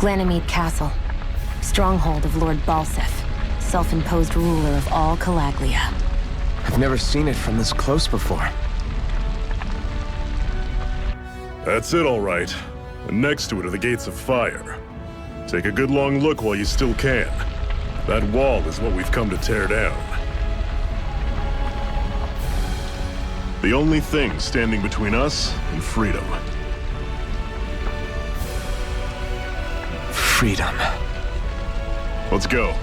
Ganymede Castle. Stronghold of Lord Balsif, self-imposed ruler of all Calaglia. I've never seen it from this close before. That's it, all right. And next to it are the Gates of Fire. Take a good long look while you still can. That wall is what we've come to tear down. The only thing standing between us and freedom. Freedom. Let's go.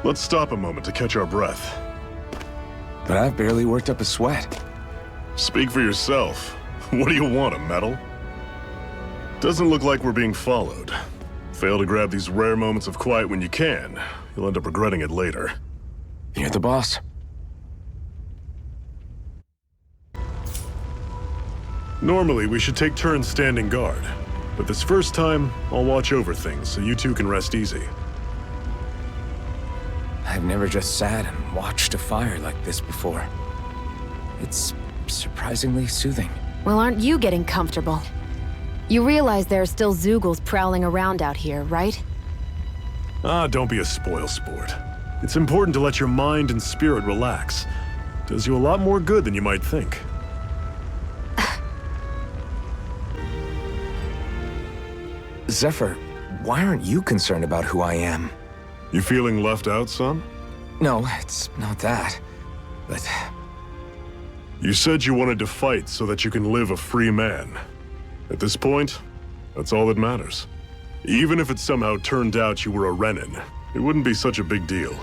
Let's stop a moment to catch our breath. But I've barely worked up a sweat. Speak for yourself. What do you want, a medal? Doesn't look like we're being followed. Fail to grab these rare moments of quiet when you can, you'll end up regretting it later. You're the boss. Normally, we should take turns standing guard. But this first time, I'll watch over things so you two can rest easy. I've never just sat and watched a fire like this before. It's surprisingly soothing. Well, aren't you getting comfortable? You realize there are still Zeugles prowling around out here, right? Don't be a spoil sport. It's important to let your mind and spirit relax. Does you a lot more good than you might think. Zephyr, why aren't you concerned about who I am? You feeling left out, son? No, it's not that. But You said you wanted to fight so that you can live a free man. At this point, that's all that matters. Even if it somehow turned out you were a Renin, it wouldn't be such a big deal.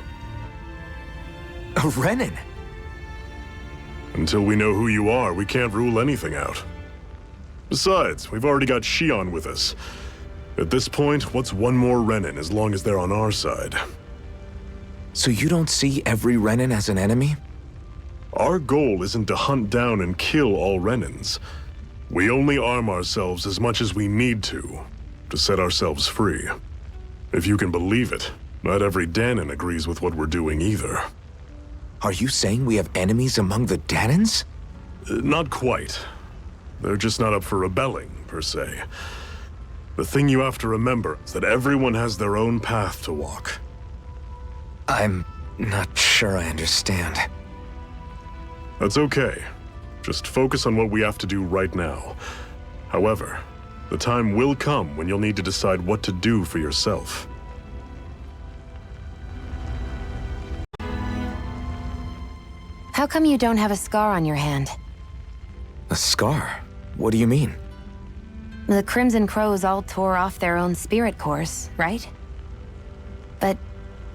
a Renin? Until we know who you are, we can't rule anything out. Besides, we've already got Shion with us. At this point, what's one more Renin as long as they're on our side? So you don't see every Renin as an enemy? Our goal isn't to hunt down and kill all Renins. We only arm ourselves as much as we need to set ourselves free. If you can believe it, not every Danon agrees with what we're doing either. Are you saying we have enemies among the Danons? Not quite. They're just not up for rebelling, per se. The thing you have to remember is that everyone has their own path to walk. I'm not sure I understand. That's okay. Just focus on what we have to do right now. However, the time will come when you'll need to decide what to do for yourself. How come you don't have a scar on your hand? A scar? What do you mean? The Crimson Crows all tore off their own spirit cores, right? But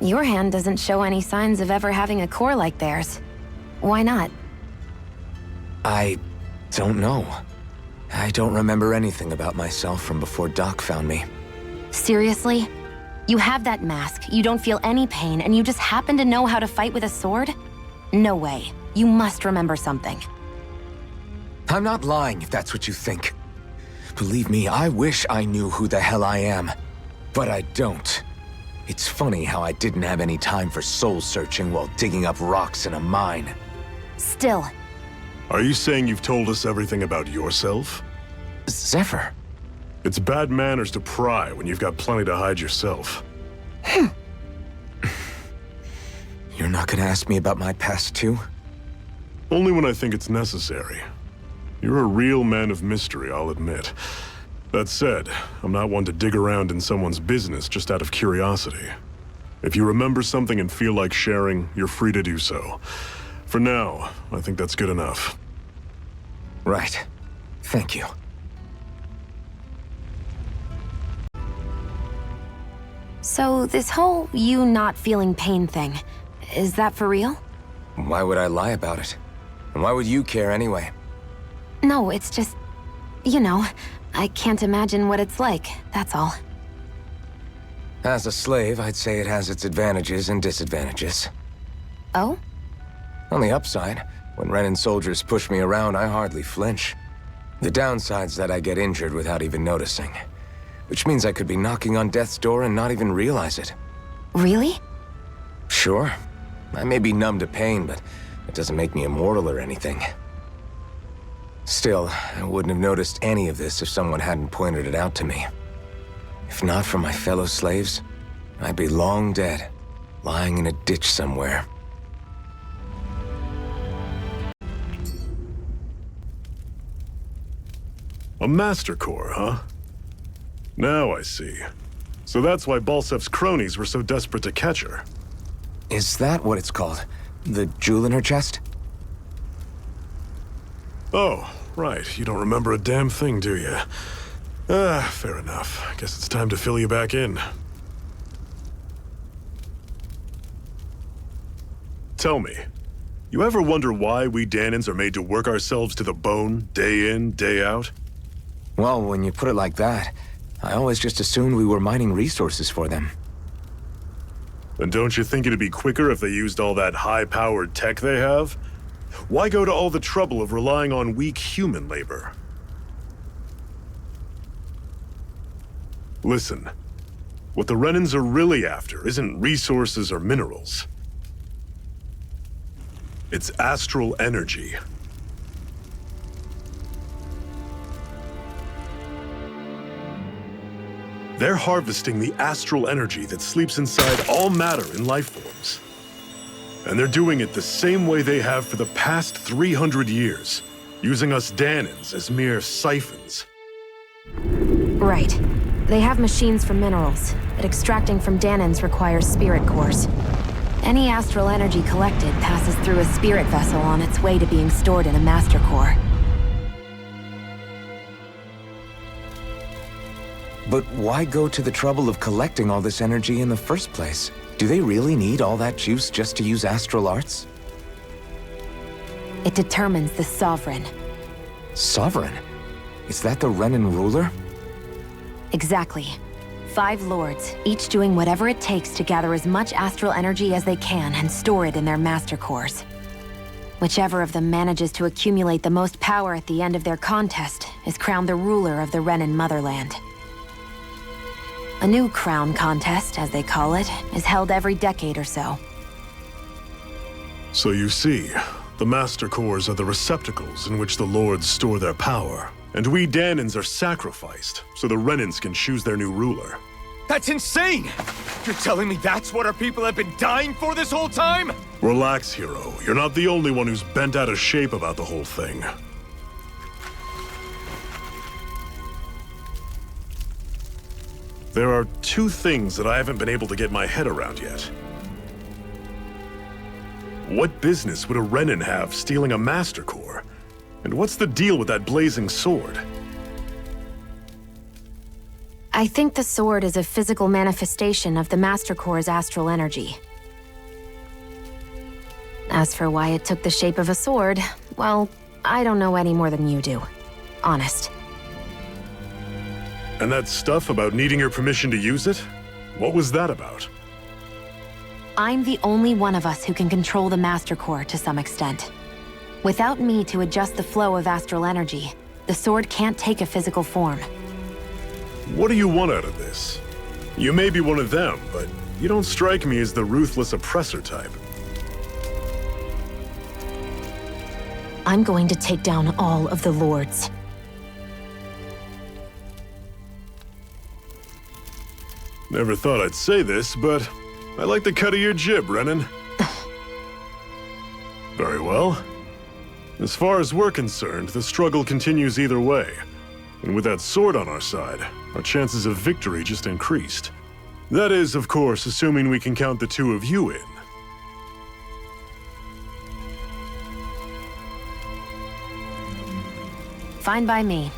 your hand doesn't show any signs of ever having a core like theirs. Why not? I don't know. I don't remember anything about myself from before Doc found me. Seriously? You have that mask, you don't feel any pain, and you just happen to know how to fight with a sword? No way. You must remember something. I'm not lying if that's what you think. Believe me, I wish I knew who the hell I am. But I don't. It's funny how I didn't have any time for soul-searching while digging up rocks in a mine. Still. Are you saying you've told us everything about yourself? Zephyr. It's bad manners to pry when you've got plenty to hide yourself. You're not gonna ask me about my past too? Only when I think it's necessary. You're a real man of mystery, I'll admit. That said, I'm not one to dig around in someone's business just out of curiosity. If you remember something and feel like sharing, you're free to do so. For now, I think that's good enough. Right. Thank you. So this whole you not feeling pain thing, is that for real? Why would I lie about it? And why would you care anyway? No, it's just, you know, I can't imagine what it's like, that's all. As a slave, I'd say it has its advantages and disadvantages. Oh? On the upside, when Renan soldiers push me around, I hardly flinch. The downside's that I get injured without even noticing. Which means I could be knocking on death's door and not even realize it. Really? Sure. I may be numb to pain, but it doesn't make me immortal or anything. Still, I wouldn't have noticed any of this if someone hadn't pointed it out to me. If not for my fellow slaves, I'd be long dead, lying in a ditch somewhere. A Master Core, huh? Now I see. So that's why Balsef's cronies were so desperate to catch her. Is that what it's called? The jewel in her chest? Oh, right. You don't remember a damn thing, do you? Fair enough. Guess it's time to fill you back in. Tell me, you ever wonder why we Danans are made to work ourselves to the bone, day in, day out? Well, when you put it like that, I always just assumed we were mining resources for them. And don't you think it'd be quicker if they used all that high-powered tech they have? Why go to all the trouble of relying on weak human labor? Listen, what the Renans are really after isn't resources or minerals. It's astral energy. They're harvesting the astral energy that sleeps inside all matter in life forms. And they're doing it the same way they have for the past 300 years, using us Danans as mere siphons. Right. They have machines for minerals, but extracting from Danans requires spirit cores. Any astral energy collected passes through a spirit vessel on its way to being stored in a master core. But why go to the trouble of collecting all this energy in the first place? Do they really need all that juice just to use astral arts? It determines the Sovereign. Sovereign? Is that the Renan ruler? Exactly. 5 lords, each doing whatever it takes to gather as much astral energy as they can and store it in their master cores. Whichever of them manages to accumulate the most power at the end of their contest is crowned the ruler of the Renan motherland. A new crown contest, as they call it, is held every decade or so. So you see, the Master Cores are the receptacles in which the Lords store their power. And we Danans are sacrificed, so the Renans can choose their new ruler. That's insane! You're telling me that's what our people have been dying for this whole time? Relax, hero. You're not the only one who's bent out of shape about the whole thing. There are 2 things that I haven't been able to get my head around yet. What business would a Renan have stealing a Master Core? And what's the deal with that blazing sword? I think the sword is a physical manifestation of the Master Core's astral energy. As for why it took the shape of a sword, well, I don't know any more than you do. Honest. And that stuff about needing your permission to use it? What was that about? I'm the only one of us who can control the Master Core to some extent. Without me to adjust the flow of astral energy, the sword can't take a physical form. What do you want out of this? You may be one of them, but you don't strike me as the ruthless oppressor type. I'm going to take down all of the lords. Never thought I'd say this, but I like the cut of your jib, Renan. Very well. As far as we're concerned, the struggle continues either way. And with that sword on our side, our chances of victory just increased. That is, of course, assuming we can count the 2 of you in. Fine by me.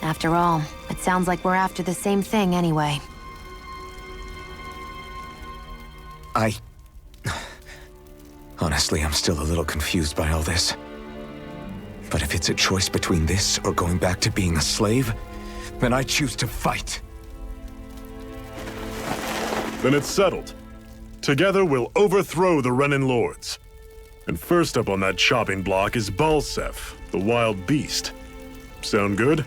After all, it sounds like we're after the same thing anyway. Honestly, I'm still a little confused by all this. But if it's a choice between this or going back to being a slave, then I choose to fight. Then it's settled. Together we'll overthrow the Renin Lords. And first up on that chopping block is Balsef, the wild beast. Sound good?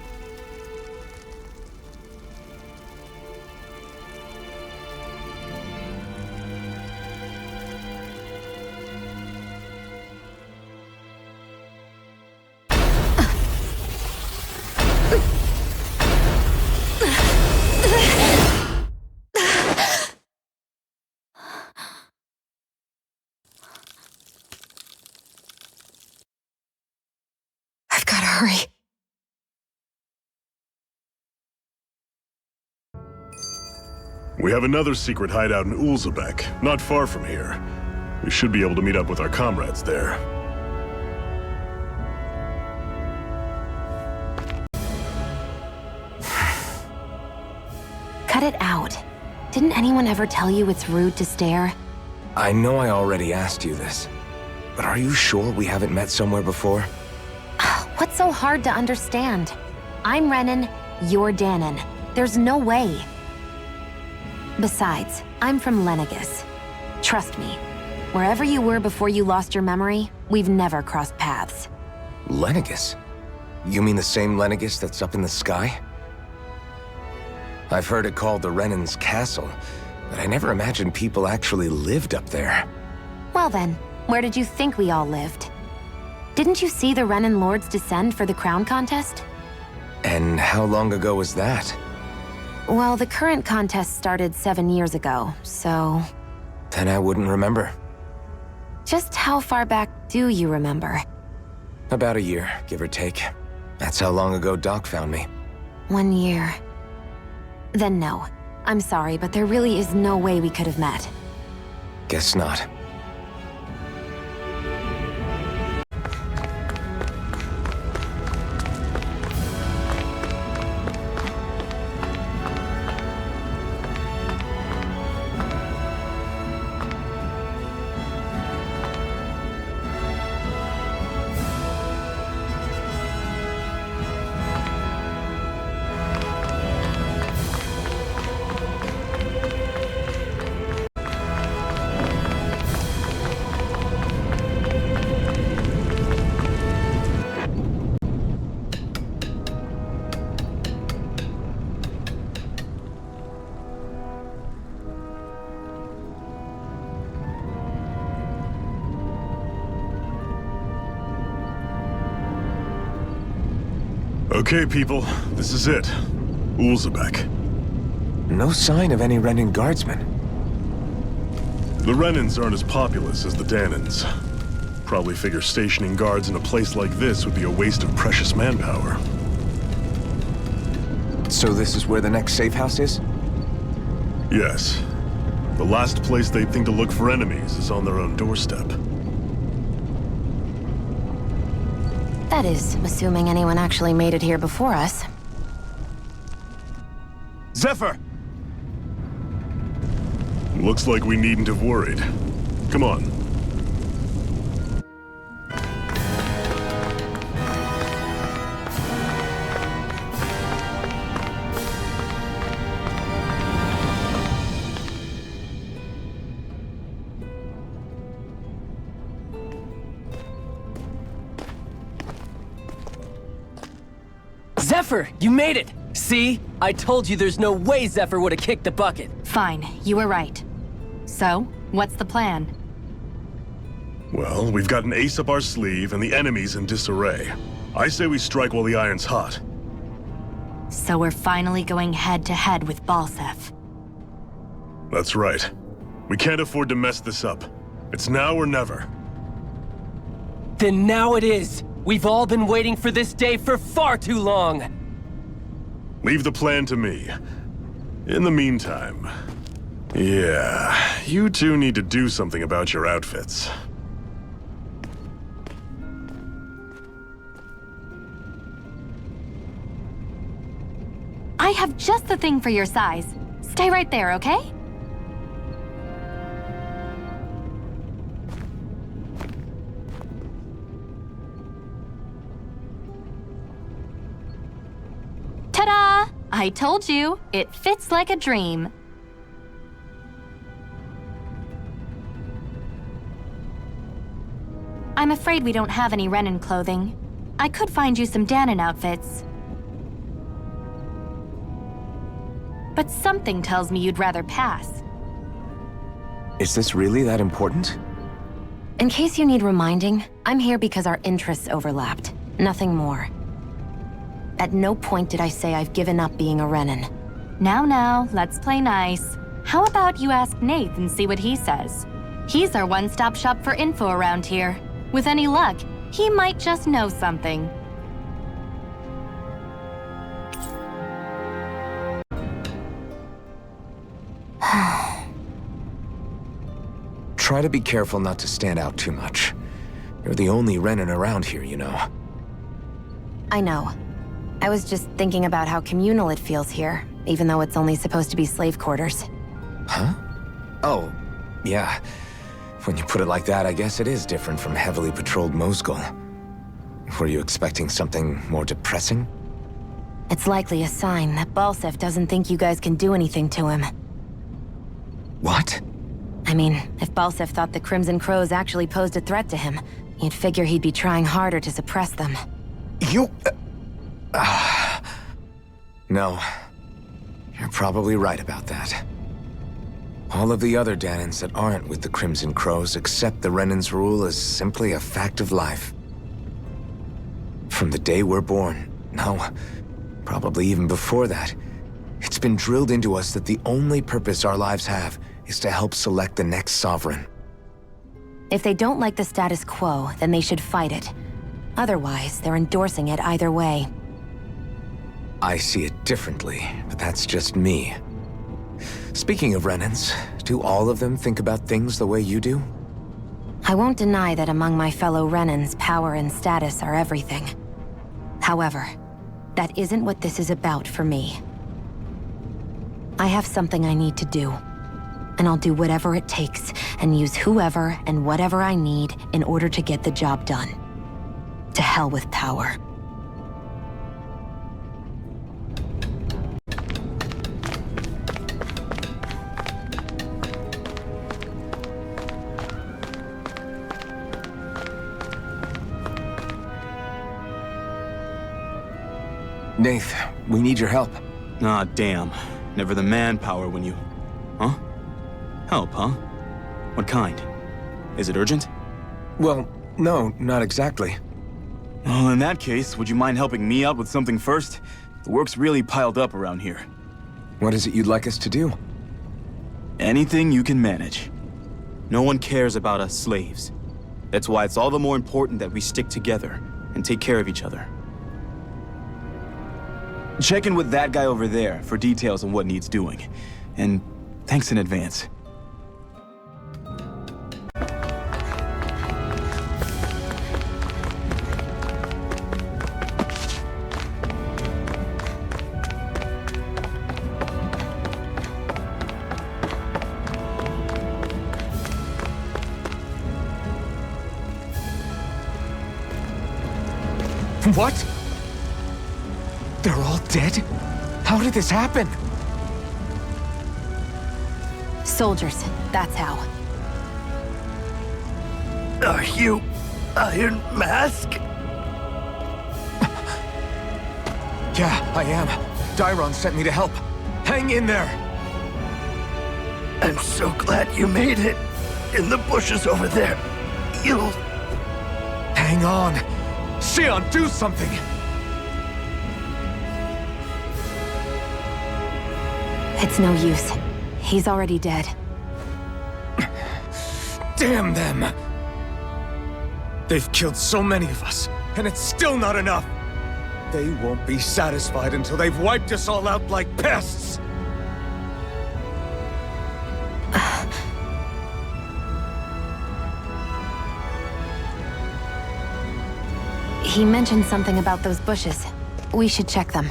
I've gotta hurry. We have another secret hideout in Ulzebek, not far from here. We should be able to meet up with our comrades there. Cut it out. Didn't anyone ever tell you it's rude to stare? I know I already asked you this, but are you sure we haven't met somewhere before? What's so hard to understand? I'm Renin, you're Danon. There's no way. Besides, I'm from Lenegis. Trust me, wherever you were before you lost your memory, we've never crossed paths. Lenegis? You mean the same Lenegis that's up in the sky? I've heard it called the Renin's Castle, but I never imagined people actually lived up there. Well then, where did you think we all lived? Didn't you see the Renin Lords descend for the crown contest? And how long ago was that? Well, the current contest started 7 years ago, so... Then I wouldn't remember. Just how far back do you remember? About a year, give or take. That's how long ago Doc found me. 1 year. Then no. I'm sorry, but there really is no way we could have met. Guess not. Okay, people, this is it. Ulzebek. No sign of any Renin guardsmen. The Renins aren't as populous as the Danons. Probably figure stationing guards in a place like this would be a waste of precious manpower. So this is where the next safe house is? Yes. The last place they'd think to look for enemies is on their own doorstep. That is, assuming anyone actually made it here before us. Zephyr! Looks like we needn't have worried. Come on. Zephyr, you made it! See? I told you there's no way Zephyr would have kicked the bucket. Fine, you were right. So, what's the plan? Well, we've got an ace up our sleeve and the enemy's in disarray. I say we strike while the iron's hot. So we're finally going head-to-head with Balsef. That's right. We can't afford to mess this up. It's now or never. Then now it is! We've all been waiting for this day for far too long! Leave the plan to me. In the meantime... Yeah, you two need to do something about your outfits. I have just the thing for your size. Stay right there, okay? Ta-da! I told you, it fits like a dream. I'm afraid we don't have any Renan clothing. I could find you some Danon outfits. But something tells me you'd rather pass. Is this really that important? In case you need reminding, I'm here because our interests overlapped. Nothing more. At no point did I say I've given up being a Renan. Now, let's play nice. How about you ask Nath and see what he says? He's our one-stop shop for info around here. With any luck, he might just know something. Try to be careful not to stand out too much. You're the only Renan around here, you know. I know. I was just thinking about how communal it feels here, even though it's only supposed to be slave quarters. Huh? Oh, yeah. When you put it like that, I guess it is different from heavily patrolled Mosgul. Were you expecting something more depressing? It's likely a sign that Balsef doesn't think you guys can do anything to him. What? I mean, if Balsef thought the Crimson Crows actually posed a threat to him, you'd figure he'd be trying harder to suppress them. You... No. You're probably right about that. All of the other Danons that aren't with the Crimson Crows accept the Renan's rule as simply a fact of life. From the day we're born, no, probably even before that, it's been drilled into us that the only purpose our lives have is to help select the next sovereign. If they don't like the status quo, then they should fight it. Otherwise, they're endorsing it either way. I see it differently, but that's just me. Speaking of Renans, do all of them think about things the way you do? I won't deny that among my fellow Renans, power and status are everything. However, that isn't what this is about for me. I have something I need to do, and I'll do whatever it takes and use whoever and whatever I need in order to get the job done. To hell with power. Nath, we need your help. Ah, damn. Never the manpower when you... Huh? Help, huh? What kind? Is it urgent? Well, no, not exactly. Well, in that case, would you mind helping me out with something first? The work's really piled up around here. What is it you'd like us to do? Anything you can manage. No one cares about us slaves. That's why it's all the more important that we stick together and take care of each other. Check in with that guy over there for details on what needs doing. And thanks in advance. What? They're all dead? How did this happen? Soldiers, that's how. Are you Iron Mask? Yeah, I am. Dairon sent me to help. Hang in there! I'm so glad you made it. In the bushes over there. You'll... Hang on! Xion, do something! It's no use. He's already dead. Damn them! They've killed so many of us, and it's still not enough! They won't be satisfied until they've wiped us all out like pests! He mentioned something about those bushes. We should check them.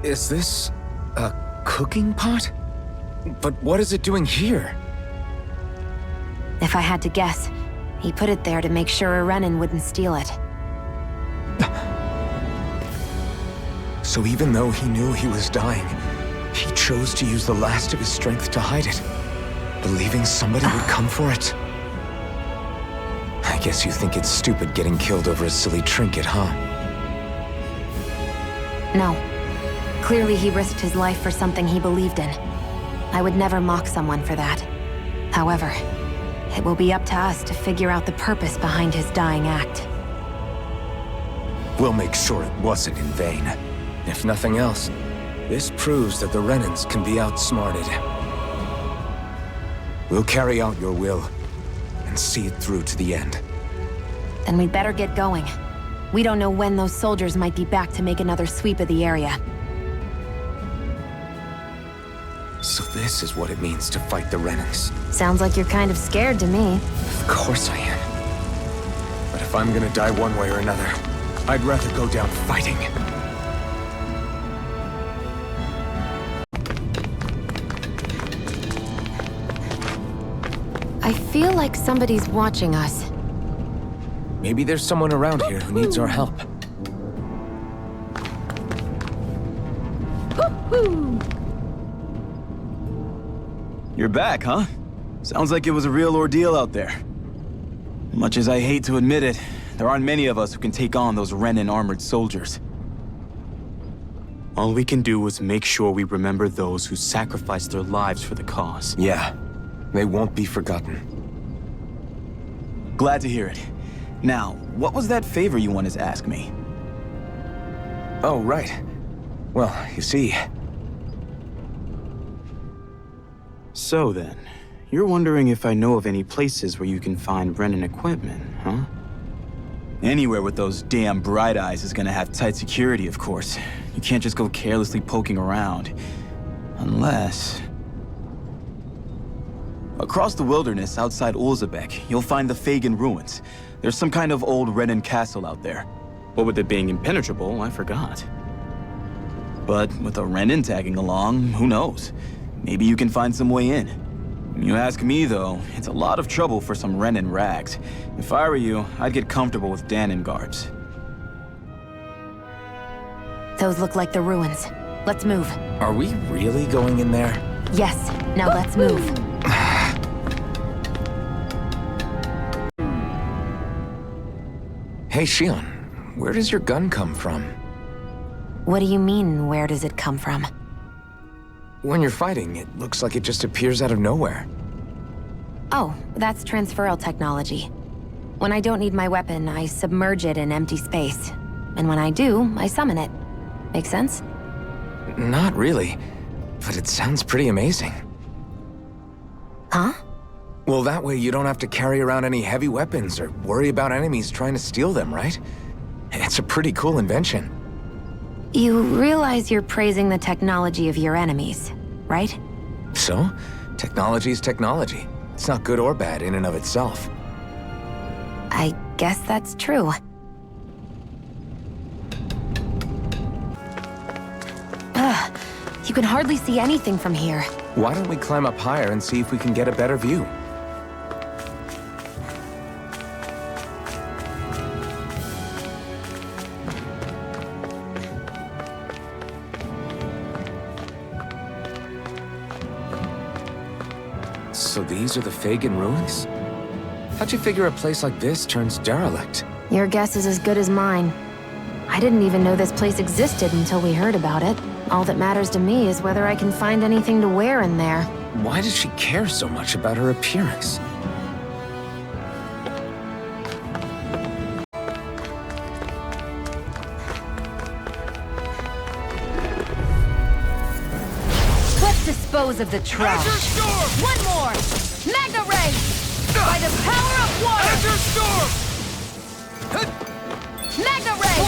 Is this a cooking pot? But what is it doing here? If I had to guess, he put it there to make sure a Renan wouldn't steal it. So even though he knew he was dying, he chose to use the last of his strength to hide it, believing somebody would come for it. Guess you think it's stupid getting killed over a silly trinket, huh? No. Clearly he risked his life for something he believed in. I would never mock someone for that. However, it will be up to us to figure out the purpose behind his dying act. We'll make sure it wasn't in vain. If nothing else, this proves that the Renans can be outsmarted. We'll carry out your will, and see it through to the end. Then we'd better get going. We don't know when those soldiers might be back to make another sweep of the area. So this is what it means to fight the Renans. Sounds like you're kind of scared to me. Of course I am. But if I'm gonna die one way or another, I'd rather go down fighting. I feel like somebody's watching us. Maybe there's someone around here who needs our help. You're back, huh? Sounds like it was a real ordeal out there. Much as I hate to admit it, there aren't many of us who can take on those Renan armored soldiers. All we can do is make sure we remember those who sacrificed their lives for the cause. Yeah, they won't be forgotten. Glad to hear it. Now, what was that favor you wanted to ask me? Oh, right. Well, you see... So then, you're wondering if I know of any places where you can find Renan equipment, huh? Anywhere with those damn bright eyes is gonna have tight security, of course. You can't just go carelessly poking around. Unless... Across the wilderness outside Ulzebek, you'll find the Fagan ruins. There's some kind of old Renan castle out there. What with it being impenetrable, I forgot. But with a Renan tagging along, who knows? Maybe you can find some way in. You ask me, though, it's a lot of trouble for some Renan rags. If I were you, I'd get comfortable with Danon garbs. Those look like the ruins. Let's move. Are we really going in there? Yes, now let's move. Hey, Shion, where does your gun come from? What do you mean, where does it come from? When you're fighting, it looks like it just appears out of nowhere. Oh, that's transferal technology. When I don't need my weapon, I submerge it in empty space. And when I do, I summon it. Make sense? Not really, but it sounds pretty amazing. Huh? Well, that way you don't have to carry around any heavy weapons or worry about enemies trying to steal them, right? It's a pretty cool invention. You realize you're praising the technology of your enemies, right? So, technology's technology. It's not good or bad in and of itself. I guess that's true. Ugh, you can hardly see anything from here. Why don't we climb up higher and see if we can get a better view? So these are the Fagan ruins? How'd you figure a place like this turns derelict? Your guess is as good as mine. I didn't even know this place existed until we heard about it. All that matters to me is whether I can find anything to wear in there. Why does she care so much about her appearance? Let's dispose of the trash. One more! Magna Ray! By the power of water! Enter storm! Magna Ray!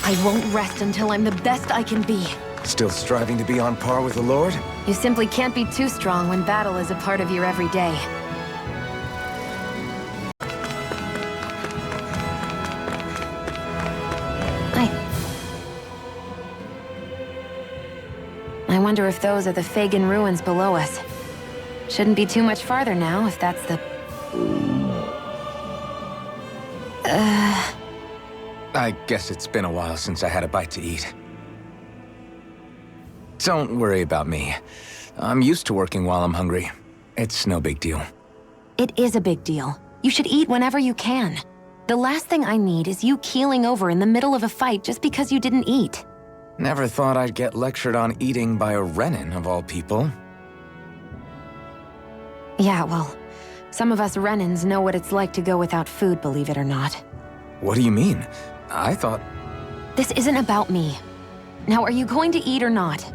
I won't rest until I'm the best I can be. Still striving to be on par with the Lord? You simply can't be too strong when battle is a part of your everyday. I wonder if those are the Fagan ruins below us. Shouldn't be too much farther now, if that's the... I guess it's been a while since I had a bite to eat. Don't worry about me. I'm used to working while I'm hungry. It's no big deal. It is a big deal. You should eat whenever you can. The last thing I need is you keeling over in the middle of a fight just because you didn't eat. Never thought I'd get lectured on eating by a Renin, of all people. Yeah, well, some of us Renins know what it's like to go without food, believe it or not. What do you mean? I thought... This isn't about me. Now, are you going to eat or not?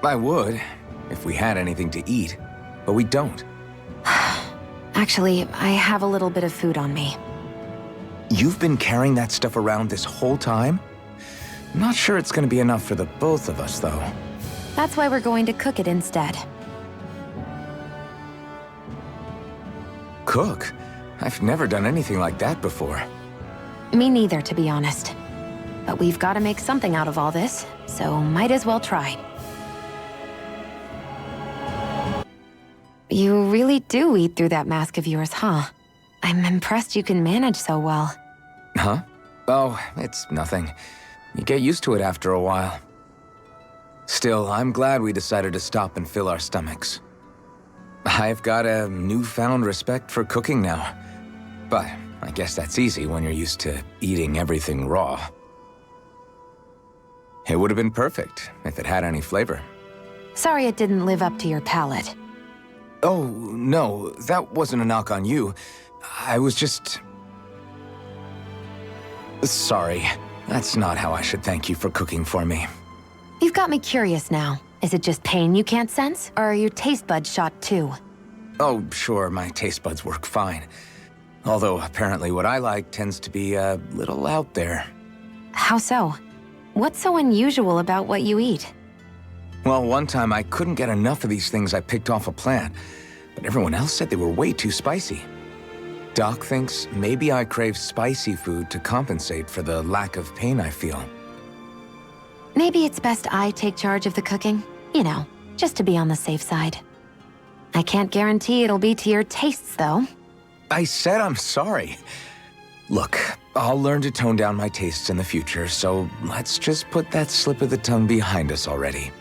I would, if we had anything to eat, but we don't. Actually, I have a little bit of food on me. You've been carrying that stuff around this whole time? Not sure it's gonna be enough for the both of us, though. That's why we're going to cook it instead. Cook? I've never done anything like that before. Me neither, to be honest. But we've got to make something out of all this, so might as well try. You really do eat through that mask of yours, huh? I'm impressed you can manage so well. Huh? Oh, it's nothing. You get used to it after a while. Still, I'm glad we decided to stop and fill our stomachs. I've got a newfound respect for cooking now. But I guess that's easy when you're used to eating everything raw. It would have been perfect if it had any flavor. Sorry it didn't live up to your palate. Oh, no, that wasn't a knock on you. I was just... Sorry. That's not how I should thank you for cooking for me. You've got me curious now. Is it just pain you can't sense, or are your taste buds shot too? Oh, sure, my taste buds work fine. Although, apparently what I like tends to be a little out there. How so? What's so unusual about what you eat? Well, one time I couldn't get enough of these things I picked off a plant, but everyone else said they were way too spicy. Doc thinks maybe I crave spicy food to compensate for the lack of pain I feel. Maybe it's best I take charge of the cooking. You know, just to be on the safe side. I can't guarantee it'll be to your tastes, though. I said I'm sorry. Look, I'll learn to tone down my tastes in the future, so let's just put that slip of the tongue behind us already.